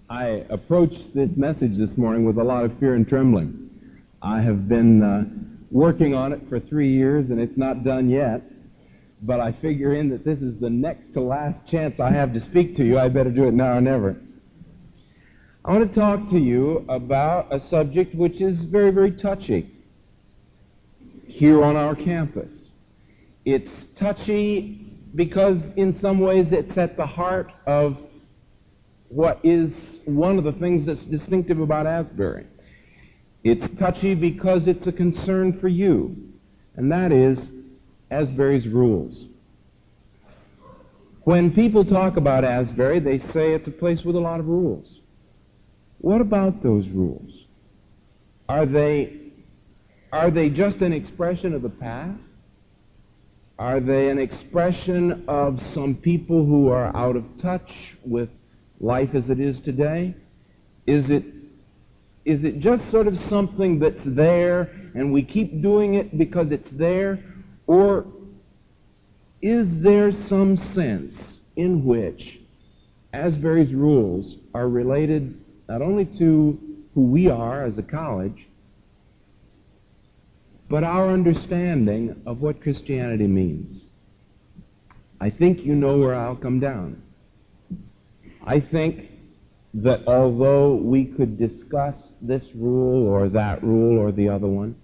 I approached this message this morning with a lot of fear and trembling. I have been working on it for 3 years, and it's not done yet. But I figure in that this is the next to last chance I have to speak to you. I better do it now or never. I want to talk to you about a subject which is very, very touchy here on our campus. It's touchy because in some ways it's at the heart of what is one of the things that's distinctive about Asbury. It's touchy because it's a concern for you, and that is Asbury's rules. When people talk about Asbury, they say it's a place with a lot of rules. What about those rules? Are they just an expression of the past? Are they an expression of some people who are out of touch with life as it is today? Is it just sort of something that's there and we keep doing it because it's there? Or is there some sense in which Asbury's rules are related not only to who we are as a college, but our understanding of what Christianity means? I think you know where I'll come down. I think that although we could discuss this rule or that rule or the other one,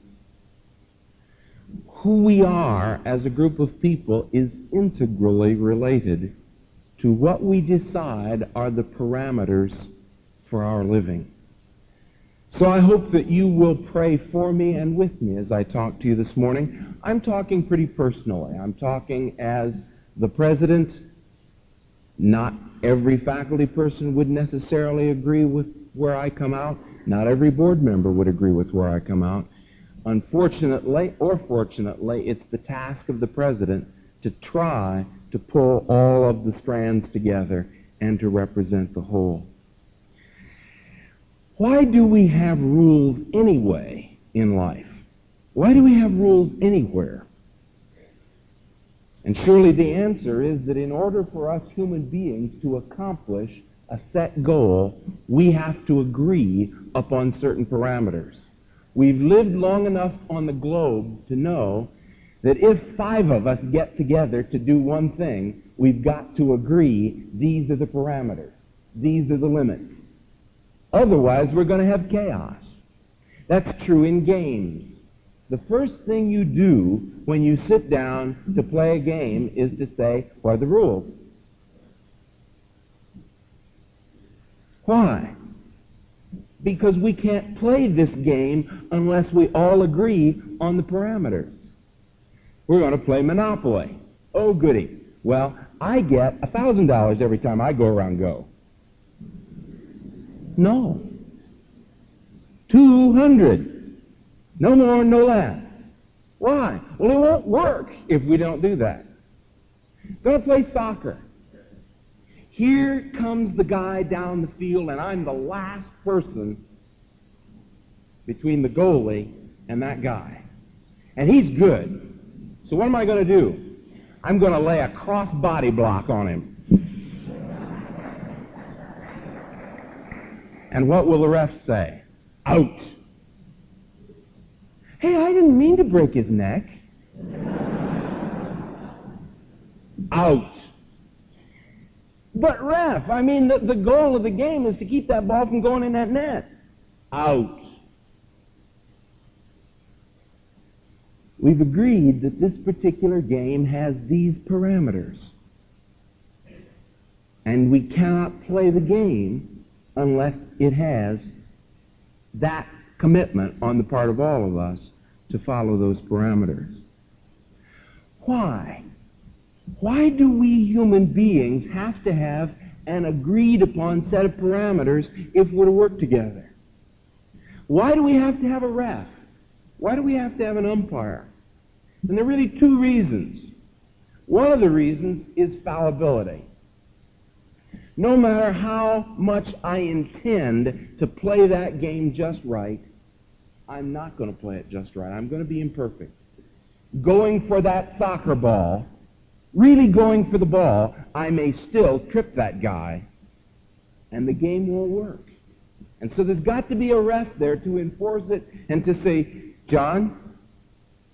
who we are as a group of people is integrally related to what we decide are the parameters for our living. So I hope that you will pray for me and with me as I talk to you this morning. I'm talking pretty personally. I'm talking as the president. Not every faculty person would necessarily agree with where I come out. Not every board member would agree with where I come out. Unfortunately, or fortunately, it's the task of the president to try to pull all of the strands together and to represent the whole. Why do we have rules anyway in life? Why do we have rules anywhere? And surely the answer is that in order for us human beings to accomplish a set goal, we have to agree upon certain parameters. We've lived long enough on the globe to know that if 5 of us get together to do one thing, we've got to agree these are the parameters. These are the limits. Otherwise, we're going to have chaos. That's true in games. The first thing you do when you sit down to play a game is to say, what are the rules? Why? Because we can't play this game unless we all agree on the parameters. We're going to play Monopoly. Oh, goody. Well, I get $1,000 every time I go around Go. No. 200. No more, no less. Why? Well, it won't work if we don't do that. Going to play soccer. Here comes the guy down the field, and I'm the last person between the goalie and that guy. And he's good. So what am I going to do? I'm going to lay a cross-body block on him. And what will the ref say? Out. Hey, I didn't mean to break his neck. Out. But ref, I mean, the goal of the game is to keep that ball from going in that net. Out. We've agreed that this particular game has these parameters. And we cannot play the game unless it has that commitment on the part of all of us to follow those parameters. Why? Why do we human beings have to have an agreed upon set of parameters if we're to work together? Why do we have to have a ref? Why do we have to have an umpire? And there are really 2 reasons. One of the reasons is fallibility. No matter how much I intend to play that game just right, I'm not going to play it just right. I'm going to be imperfect. Going for that soccer ball, really going for the ball, I may still trip that guy and the game won't work. And so there's got to be a ref there to enforce it and to say, John,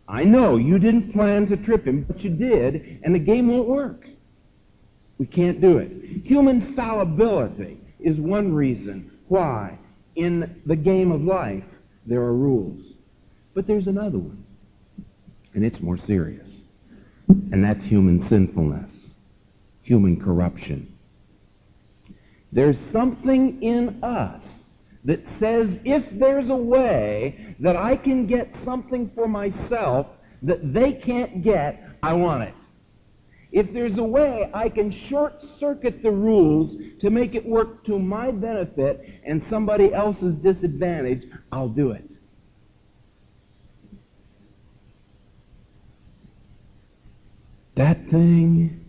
I know you didn't plan to trip him, but you did, and the game won't work. We can't do it. Human fallibility is one reason why in the game of life there are rules. But there's another one, and it's more serious. And that's human sinfulness, human corruption. There's something in us that says if there's a way that I can get something for myself that they can't get, I want it. If there's a way I can short-circuit the rules to make it work to my benefit and somebody else's disadvantage, I'll do it. That thing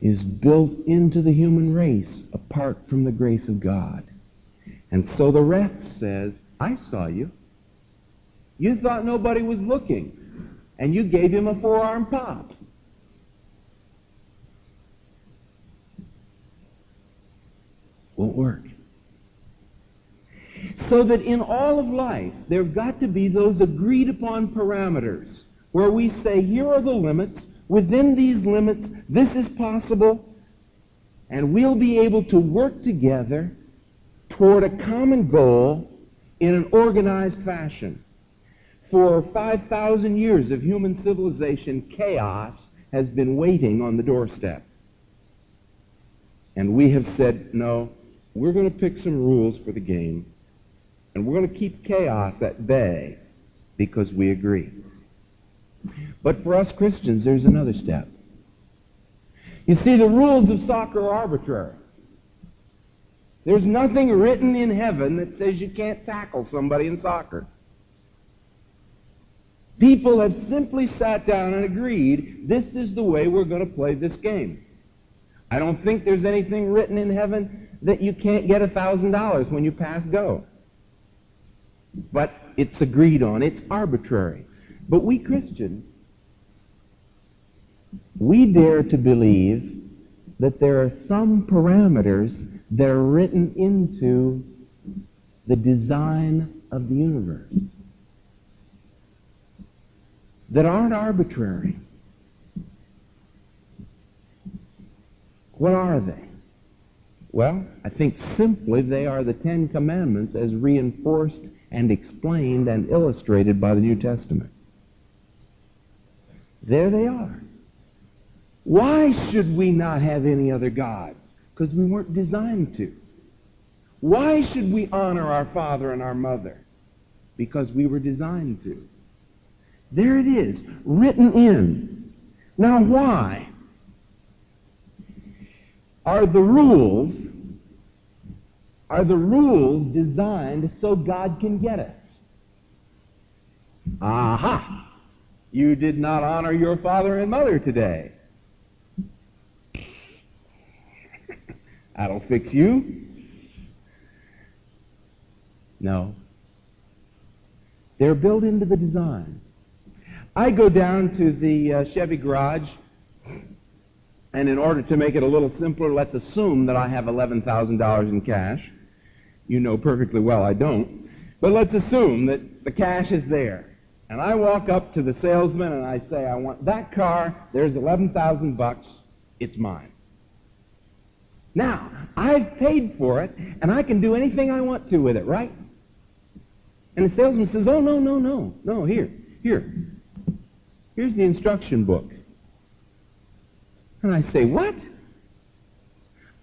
is built into the human race apart from the grace of God. And so the ref says, I saw you. You thought nobody was looking, and you gave him a forearm pop. Won't work. So that in all of life, there have got to be those agreed upon parameters where we say, here are the limits. Within these limits, this is possible, and we'll be able to work together toward a common goal in an organized fashion. For 5,000 years of human civilization, chaos has been waiting on the doorstep. And we have said, no, we're going to pick some rules for the game, and we're going to keep chaos at bay because we agree. But for us Christians, there's another step. You see, the rules of soccer are arbitrary. There's nothing written in heaven that says you can't tackle somebody in soccer. People have simply sat down and agreed, this is the way we're going to play this game. I don't think there's anything written in heaven that you can't get $1,000 when you pass go. But it's agreed on. It's arbitrary. But we Christians, we dare to believe that there are some parameters that are written into the design of the universe that aren't arbitrary. What are they? Well, I think simply they are the Ten Commandments as reinforced and explained and illustrated by the New Testament. There they are. Why should we not have any other gods? Because we weren't designed to. Why should we honor our father and our mother? Because we were designed to. There it is, written in. Now why? Are the rules designed so God can get us? Aha! You did not honor your father and mother today. That'll fix you. No. They're built into the design. I go down to the Chevy garage, and in order to make it a little simpler, let's assume that I have $11,000 in cash. You know perfectly well I don't. But let's assume that the cash is there. And I walk up to the salesman and I say, I want that car. There's $11,000. It's mine. Now, I've paid for it, and I can do anything I want to with it, right? And the salesman says, oh, no, here. Here's the instruction book. And I say, what?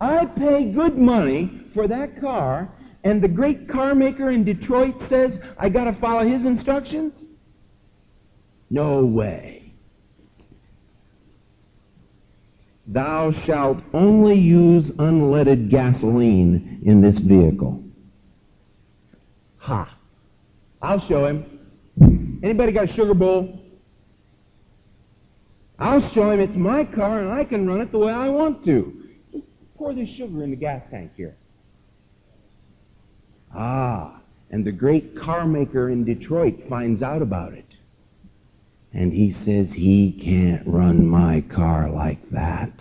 I pay good money for that car, and the great car maker in Detroit says I got to follow his instructions? No way. Thou shalt only use unleaded gasoline in this vehicle. Ha! I'll show him. Anybody got a sugar bowl? I'll show him it's my car and I can run it the way I want to. Just pour this sugar in the gas tank here. Ah, and the great car maker in Detroit finds out about it. And he says he can't run my car like that.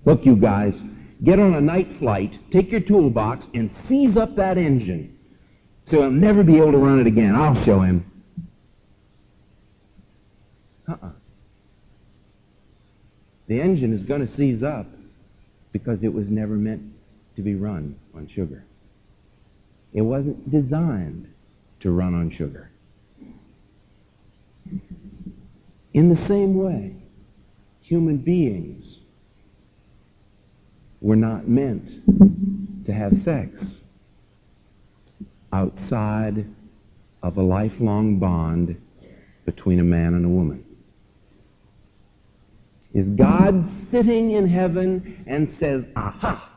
Look, you guys, get on a night flight, take your toolbox, and seize up that engine so he'll never be able to run it again. I'll show him. The engine is going to seize up because it was never meant to be run on sugar. It wasn't designed to run on sugar. In the same way, human beings were not meant to have sex outside of a lifelong bond between a man and a woman. Is God sitting in heaven and says, aha,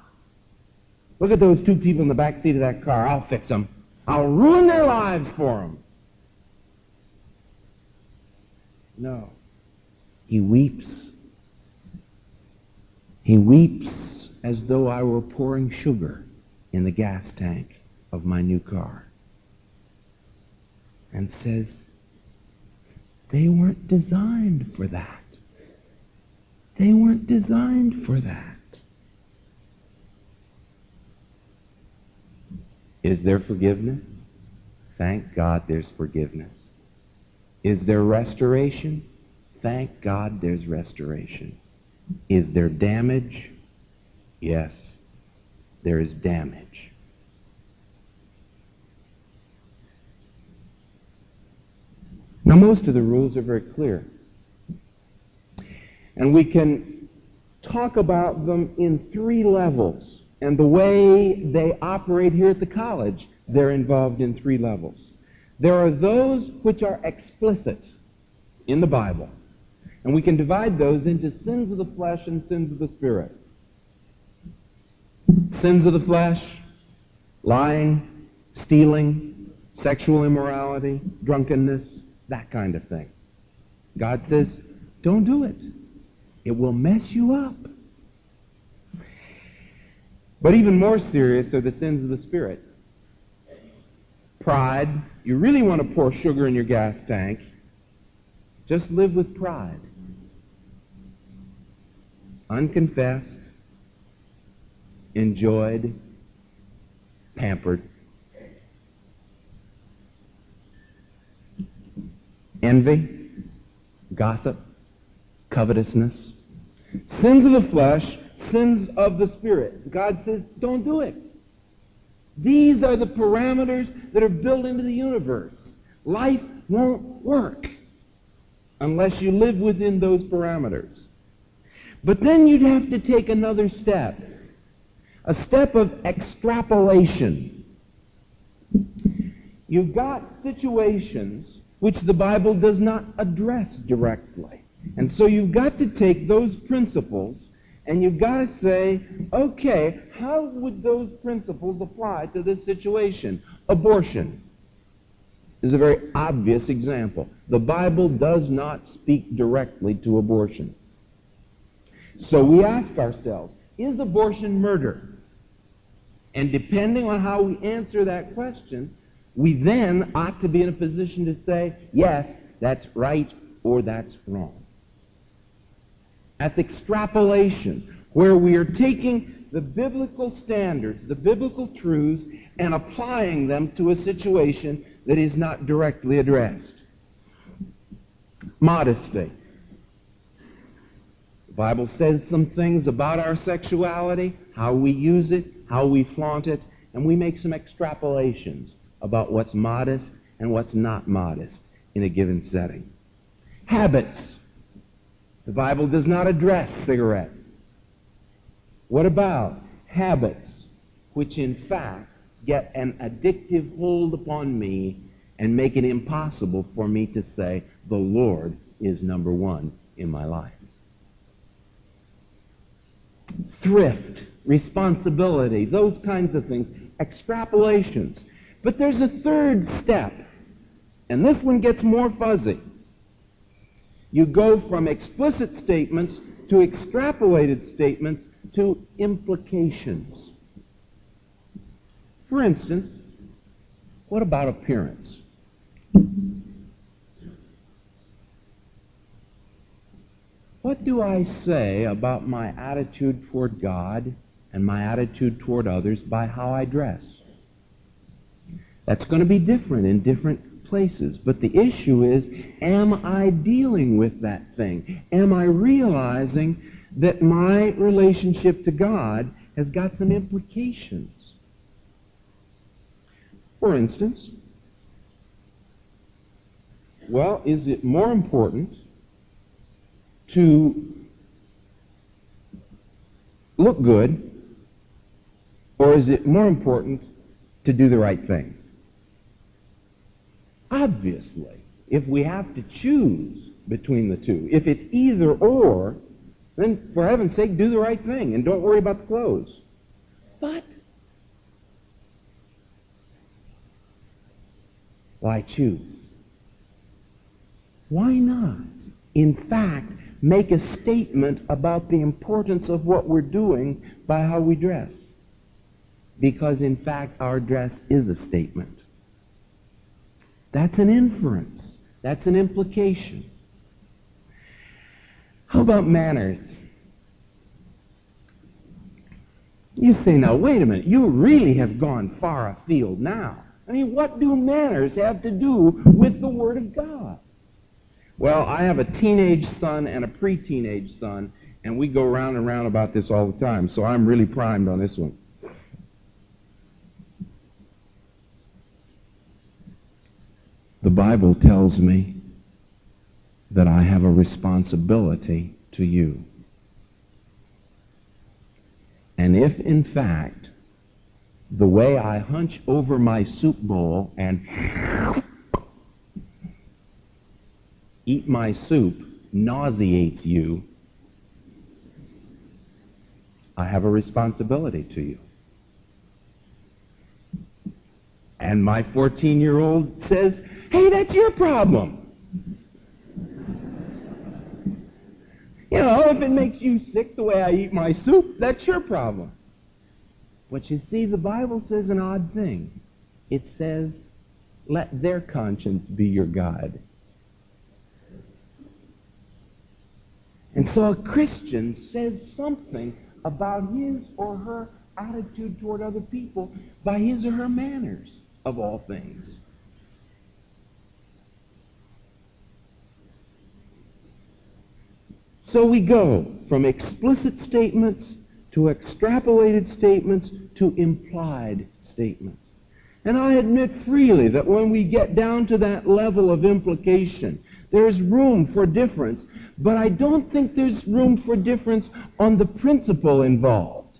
look at those two people in the back seat of that car. I'll fix them. I'll ruin their lives for them. No. He weeps. He weeps as though I were pouring sugar in the gas tank of my new car. And says, they weren't designed for that. They weren't designed for that. Is there forgiveness? Thank God there's forgiveness. Is there restoration? Thank God there's restoration. Is there damage? Yes, there is damage. Now, most of the rules are very clear. And we can talk about them in three levels. And the way they operate here at the college, they're involved in three levels. There are those which are explicit in the Bible. And we can divide those into sins of the flesh and sins of the spirit. Sins of the flesh, lying, stealing, sexual immorality, drunkenness, that kind of thing. God says, don't do it. It will mess you up. But even more serious are the sins of the spirit. Pride. You really want to pour sugar in your gas tank. Just live with pride. Unconfessed, enjoyed, pampered. Envy, gossip, covetousness. Sins of the flesh, sins of the spirit. God says, don't do it. These are the parameters that are built into the universe. Life won't work unless you live within those parameters. But then you'd have to take another step, a step of extrapolation. You've got situations which the Bible does not address directly. And so you've got to take those principles and you've got to say, okay, how would those principles apply to this situation? Abortion is a very obvious example. The Bible does not speak directly to abortion. So we ask ourselves, is abortion murder? And depending on how we answer that question, we then ought to be in a position to say, yes, that's right or that's wrong. That's extrapolation, where we are taking the biblical standards, the biblical truths, and applying them to a situation that is not directly addressed. Modesty. The Bible says some things about our sexuality, how we use it, how we flaunt it, and we make some extrapolations about what's modest and what's not modest in a given setting. Habits. The Bible does not address cigarettes. What about habits which in fact get an addictive hold upon me and make it impossible for me to say, the Lord is number one in my life? Thrift, responsibility, those kinds of things, extrapolations. But there's a third step, and this one gets more fuzzy. You go from explicit statements to extrapolated statements to implications. For instance, what about appearance? What do I say about my attitude toward God and my attitude toward others by how I dress. That's going to be different in different places. But the issue is, am I dealing with that thing? Am I realizing that my relationship to God has got some implications? For instance, well, is it more important to look good, or is it more important to do the right thing? Obviously, if we have to choose between the two, if it's either or, then for heaven's sake, do the right thing and don't worry about the clothes. But why choose? Why not, in fact, make a statement about the importance of what we're doing by how we dress? Because, in fact, our dress is a statement. That's an inference. That's an implication. How about manners? You say, now, wait a minute. You really have gone far afield now. I mean, what do manners have to do with the Word of God? Well, I have a teenage son and a pre-teenage son, and we go round and round about this all the time, so I'm really primed on this one. The Bible tells me that I have a responsibility to you. And if, in fact, the way I hunch over my soup bowl and eat my soup nauseates you, I have a responsibility to you. And my 14-year-old says, hey, that's your problem. You know, if it makes you sick the way I eat my soup, that's your problem. But you see, the Bible says an odd thing. It says, let their conscience be your guide. And so a Christian says something about his or her attitude toward other people by his or her manners, of all things. So we go from explicit statements to extrapolated statements to implied statements. And I admit freely that when we get down to that level of implication, there's room for difference, but I don't think there's room for difference on the principle involved.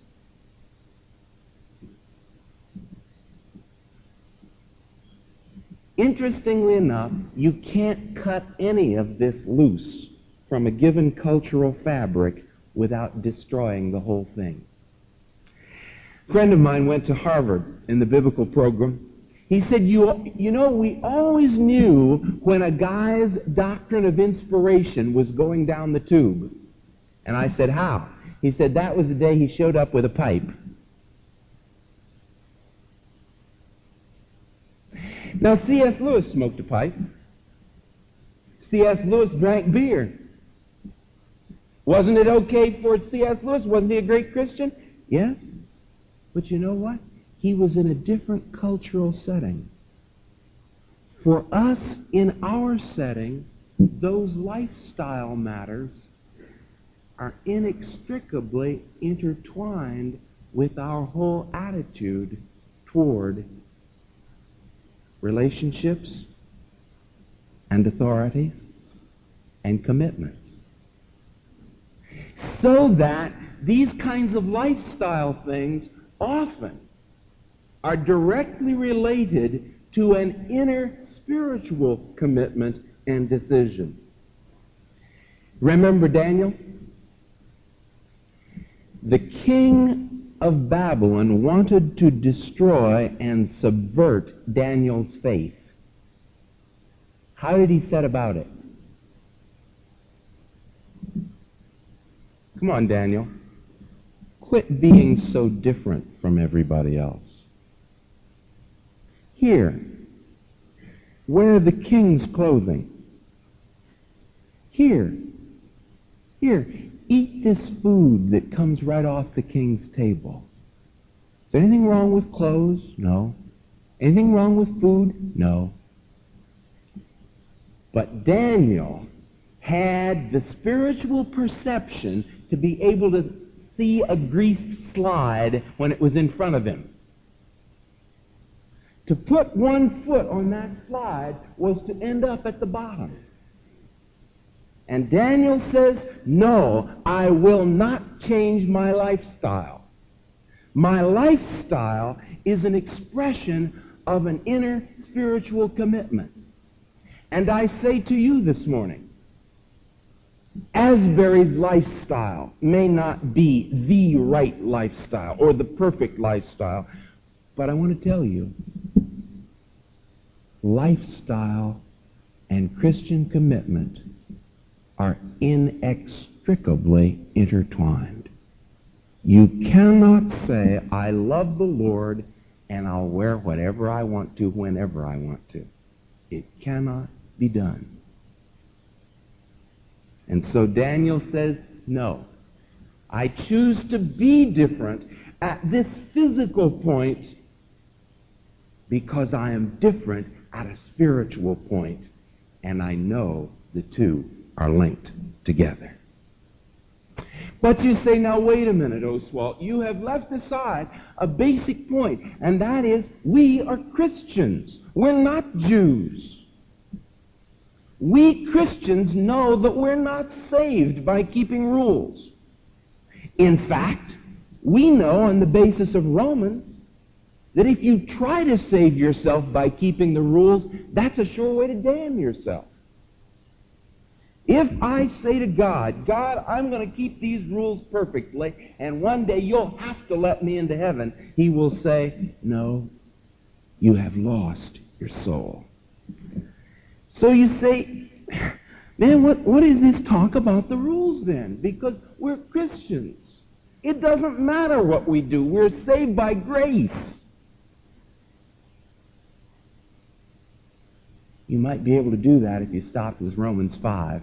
Interestingly enough, you can't cut any of this loose from a given cultural fabric without destroying the whole thing. A friend of mine went to Harvard in the biblical program. He said, you know, we always knew when a guy's doctrine of inspiration was going down the tube. And I said, how? He said, that was the day he showed up with a pipe. Now, C.S. Lewis smoked a pipe. C.S. Lewis drank beer. Wasn't it okay for C.S. Lewis? Wasn't he a great Christian? Yes. But you know what? He was in a different cultural setting. For us, in our setting, those lifestyle matters are inextricably intertwined with our whole attitude toward relationships and authorities and commitments. So that these kinds of lifestyle things often are directly related to an inner spiritual commitment and decision. Remember Daniel? The king of Babylon wanted to destroy and subvert Daniel's faith. How did he set about it? Come on, Daniel. Quit being so different from everybody else. Here, wear the king's clothing. Here, eat this food that comes right off the king's table. there anything wrong with clothes? No. Anything wrong with food? No. But Daniel had the spiritual perception to be able to see a greased slide when it was in front of him. To put one foot on that slide was to end up at the bottom. And Daniel says, no, I will not change my lifestyle. My lifestyle is an expression of an inner spiritual commitment. And I say to you this morning, Asbury's lifestyle may not be the right lifestyle or the perfect lifestyle, but I want to tell you, lifestyle and Christian commitment are inextricably intertwined. You cannot say, I love the Lord and I'll wear whatever I want to whenever I want to. It cannot be done. And so Daniel says, no, I choose to be different at this physical point because I am different at a spiritual point, and I know the two are linked together. But you say, now wait a minute, Oswalt, you have left aside a basic point, and that is we are Christians. We're not Jews. We Christians know that we're not saved by keeping rules. In fact, we know on the basis of Romans that if you try to save yourself by keeping the rules, that's a sure way to damn yourself. If I say to God, God, I'm going to keep these rules perfectly, and one day you'll have to let me into heaven, he will say, no, you have lost your soul. So you say, man, what is this talk about the rules then? Because we're Christians. It doesn't matter what we do. We're saved by grace. You might be able to do that if you stopped with Romans 5,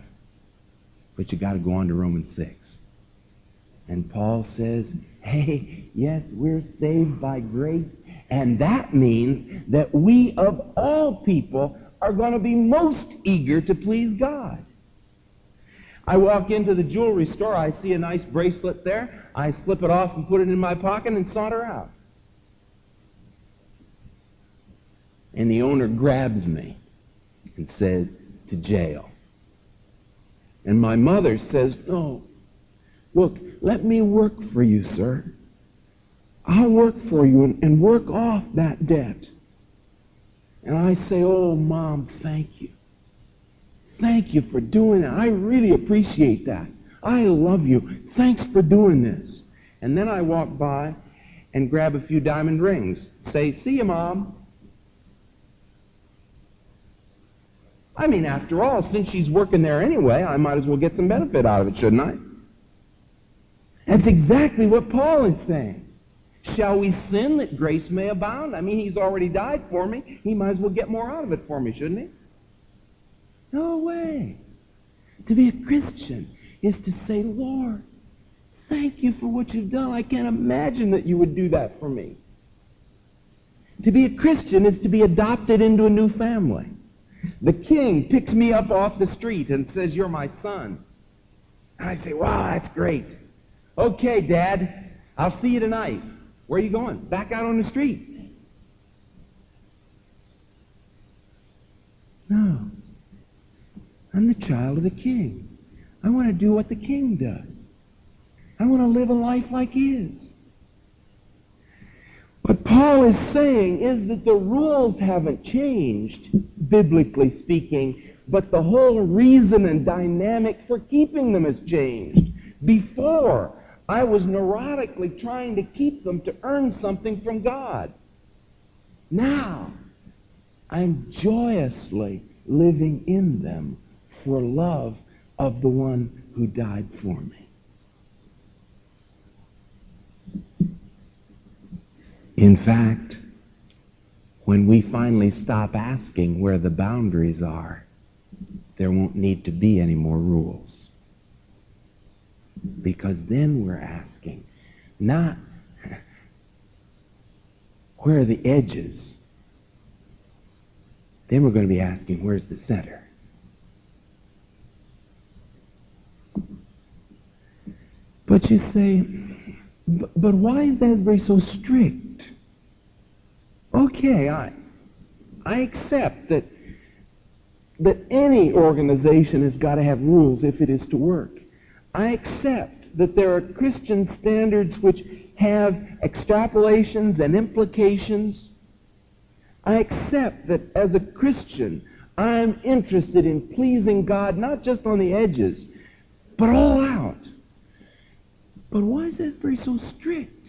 but you got to go on to Romans 6. And Paul says, hey, yes, we're saved by grace, and that means that we of all people are going to be most eager to please God. I walk into the jewelry store, I see a nice bracelet there, I slip it off and put it in my pocket and saunter out. And the owner grabs me and says, to jail. And my mother says, no, look, let me work for you, sir. I'll work for you and work off that debt. And I say, oh, Mom, thank you. Thank you for doing that. I really appreciate that. I love you. Thanks for doing this. And then I walk by and grab a few diamond rings. Say, see you, Mom. I mean, after all, since she's working there anyway, I might as well get some benefit out of it, shouldn't I? That's exactly what Paul is saying. Shall we sin that grace may abound? I mean, he's already died for me. He might as well get more out of it for me, shouldn't he? No way. To be a Christian is to say, Lord, thank you for what you've done. I can't imagine that you would do that for me. To be a Christian is to be adopted into a new family. The king picks me up off the street and says, you're my son. And I say, wow, that's great. Okay, Dad, I'll see you tonight. Where are you going? Back out on the street. No. I'm the child of the king. I want to do what the king does. I want to live a life like his. What Paul is saying is that the rules haven't changed, biblically speaking, but the whole reason and dynamic for keeping them has changed. Before, I was neurotically trying to keep them to earn something from God. Now, I'm joyously living in them for love of the one who died for me. In fact, when we finally stop asking where the boundaries are, there won't need to be any more rules. Because then we're asking, not where are the edges? Then we're going to be asking, where's the center? But you say, but why is Asbury so strict? Okay, I accept that any organization has got to have rules if it is to work. I accept that there are Christian standards which have extrapolations and implications. I accept that as a Christian, I'm interested in pleasing God, not just on the edges, but all out. But why is Asbury so strict?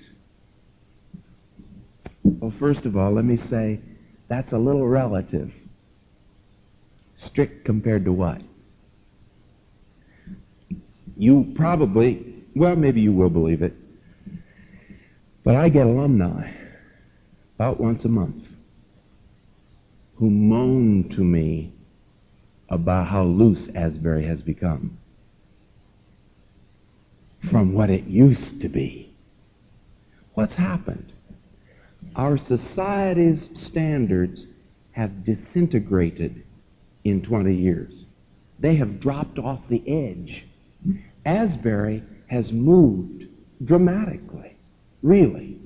Well, first of all, let me say that's a little relative. Strict compared to what? You probably, well, maybe you will believe it, but I get alumni about once a month who moan to me about how loose Asbury has become from what it used to be. What's happened? Our society's standards have disintegrated in 20 years. They have dropped off the edge. Asbury has moved dramatically, really.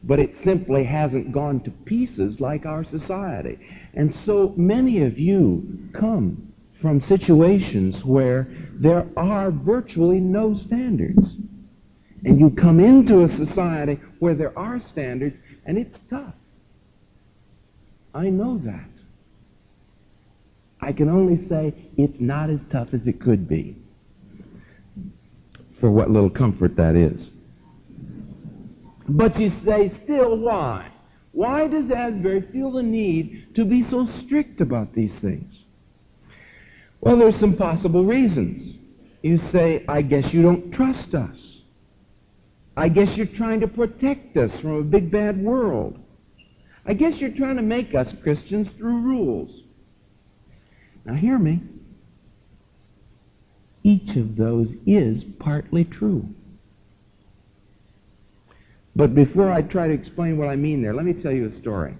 But it simply hasn't gone to pieces like our society. And so many of you come from situations where there are virtually no standards. And you come into a society where there are standards, and it's tough. I know that. I can only say it's not as tough as it could be. For what little comfort that is. But you say, still, why? Why does Asbury feel the need to be so strict about these things? Well, there's some possible reasons. You say, I guess you don't trust us. I guess you're trying to protect us from a big bad world. I guess you're trying to make us Christians through rules. Now hear me. Each of those is partly true. But before I try to explain what I mean there, let me tell you a story.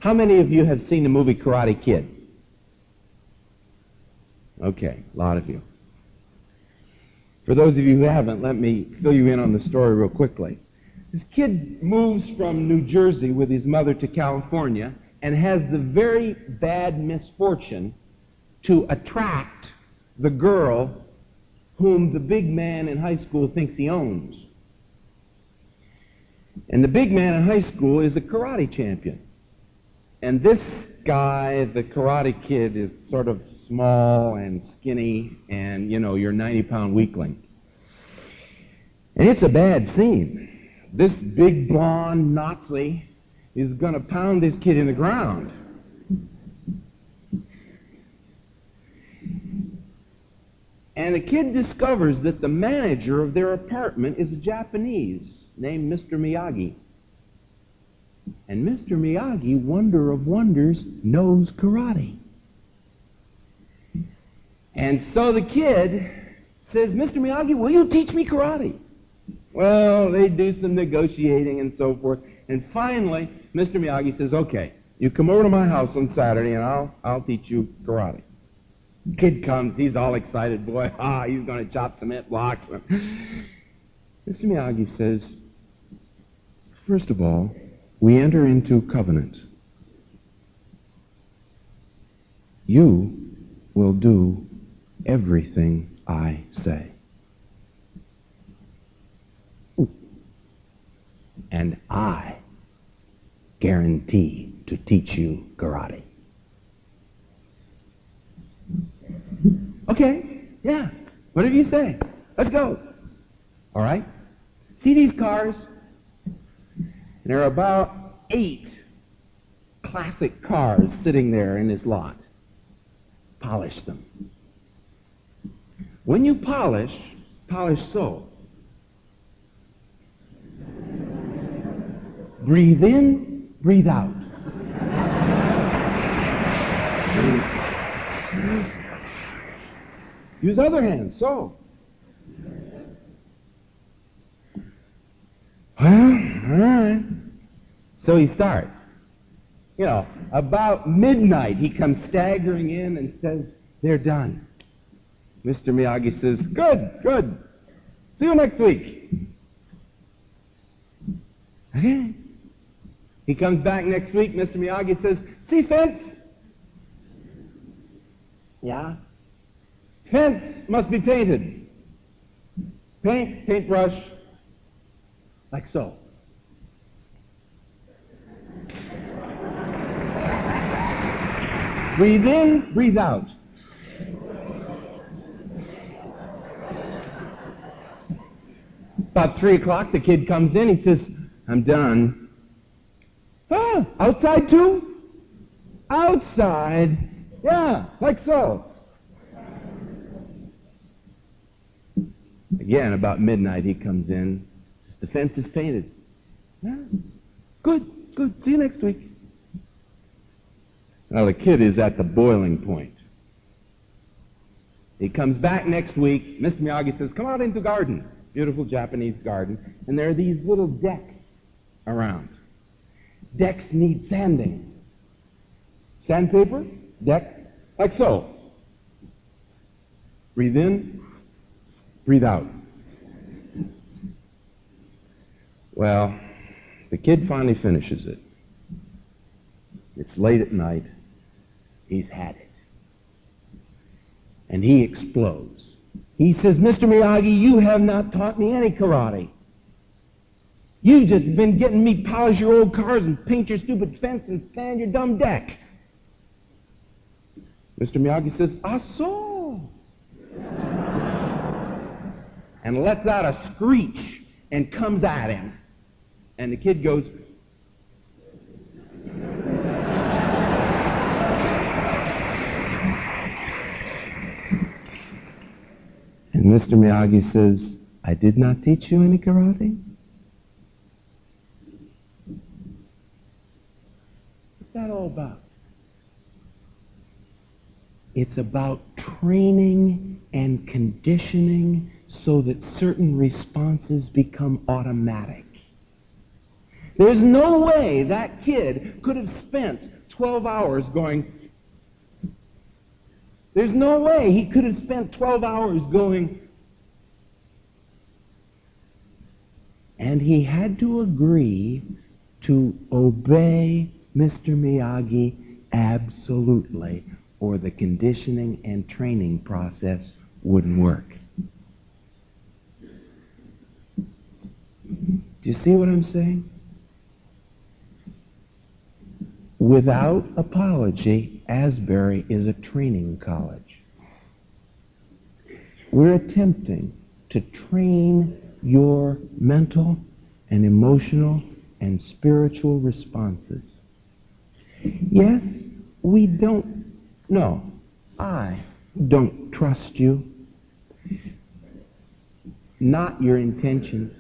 How many of you have seen the movie Karate Kid? Okay, a lot of you. For those of you who haven't, let me fill you in on the story real quickly. This kid moves from New Jersey with his mother to California and has the very bad misfortune to attract the girl whom the big man in high school thinks he owns. And the big man in high school is a karate champion. And this guy, the Karate Kid, is sort of small and skinny and, you're a 90-pound weakling. And it's a bad scene. This big blonde Nazi is going to pound this kid in the ground. And the kid discovers that the manager of their apartment is a Japanese named Mr. Miyagi. And Mr. Miyagi, wonder of wonders, knows karate. And so the kid says, Mr. Miyagi, will you teach me karate? Well, they do some negotiating and so forth. And finally, Mr. Miyagi says, okay, you come over to my house on Saturday and I'll teach you karate. Kid comes, he's all excited, boy, he's going to chop some hip blocks. Mr. Miyagi says, first of all, we enter into covenant. You will do everything I say. And I guarantee to teach you karate. Okay, yeah, whatever you say. Let's go. All right? See these cars? There are about 8 classic cars sitting there in this lot. Polish them. When you polish so. Breathe in, breathe out. Use other hands, so. Well, All right. So he starts. You know, about midnight, he comes staggering in and says, they're done. Mr. Miyagi says, good, good. See you next week. Okay. He comes back next week. Mr. Miyagi says, see fence? Yeah. Fence must be painted. Paint, paintbrush, like so. Breathe in, breathe out. About 3 o'clock, the kid comes in. He says, I'm done. Ah, outside too? Outside? Yeah, like so. Again, about midnight, he comes in. Says, the fence is painted. Yeah. Good, good. See you next week. Now, the kid is at the boiling point. He comes back next week. Mr. Miyagi says, come out into the garden. Beautiful Japanese garden. And there are these little decks around. Decks need sanding. Sandpaper, deck, like so. Breathe in, breathe out. Well, the kid finally finishes it. It's late at night. He's had it. And he explodes. He says, Mr. Miyagi, you have not taught me any karate. You've just been getting me polish your old cars and paint your stupid fence and sand your dumb deck. Mr. Miyagi says, ah, so. And lets out a screech and comes at him. And the kid goes, and Mr. Miyagi says, I did not teach you any karate? What's that all about? It's about training and conditioning so that certain responses become automatic. There's no way that kid could have spent 12 hours going. There's no way he could have spent 12 hours going. And he had to agree to obey Mr. Miyagi absolutely, or the conditioning and training process wouldn't work. Do you see what I'm saying? Without apology, Asbury is a training college. We're attempting to train your mental and emotional and spiritual responses. Yes, we don't. No, I don't trust you. Not your intentions,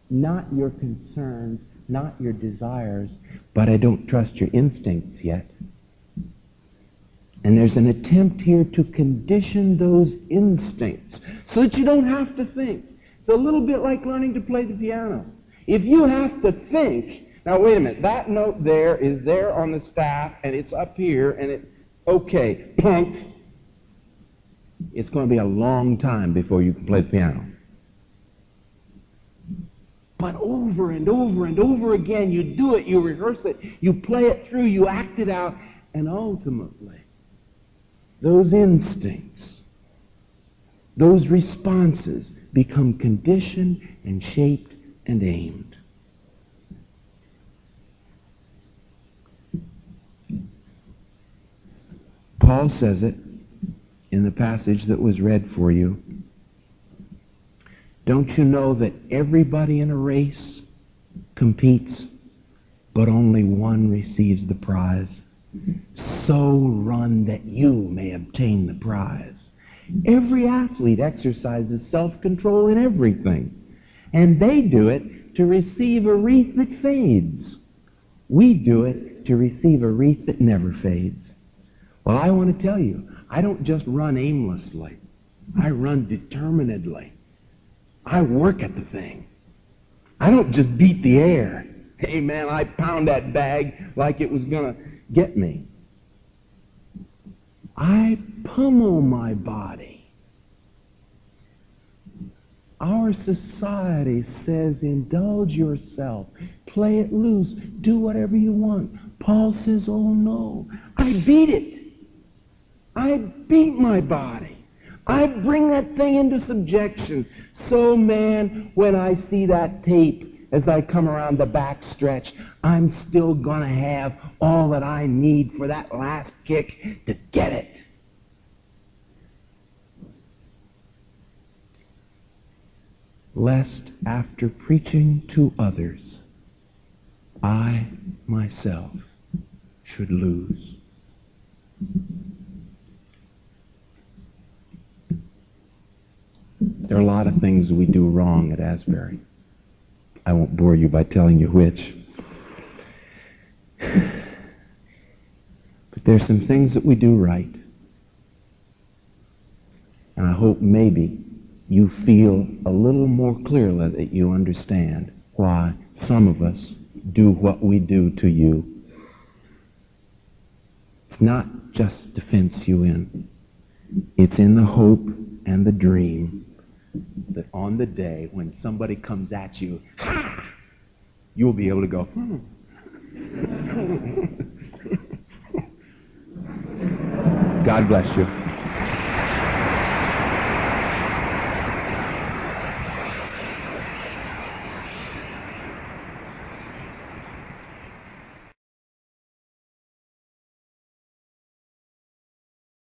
not your concerns, not your desires, but I don't trust your instincts yet. And there's an attempt here to condition those instincts so that you don't have to think. It's a little bit like learning to play the piano. If you have to think, now wait a minute, that note there is there on the staff and it's up here and it, okay, plunk. It's going to be a long time before you can play the piano. But over and over and over again, you do it, you rehearse it, you play it through, you act it out, and ultimately, those instincts, those responses become conditioned and shaped and aimed. Paul says it in the passage that was read for you. Don't you know that everybody in a race competes, but only one receives the prize? So run that you may obtain the prize. Every athlete exercises self-control in everything, and they do it to receive a wreath that fades. We do it to receive a wreath that never fades. Well, I want to tell you, I don't just run aimlessly. I run determinedly. I work at the thing. I don't just beat the air. Hey, man, I pound that bag like it was going to get me. I pummel my body. Our society says indulge yourself, play it loose, do whatever you want. Paul says, oh no, I beat it. I beat my body. I bring that thing into subjection. So, man, when I see that tape as I come around the back stretch, I'm still going to have all that I need for that last kick to get it. Lest after preaching to others, I myself should lose. There are a lot of things we do wrong at Asbury. I won't bore you by telling you which. But there's some things that we do right. And I hope maybe you feel a little more clearly that you understand why some of us do what we do to you. It's not just to fence you in. It's in the hope and the dream that on the day when somebody comes at you, ha! You'll be able to go, God bless you.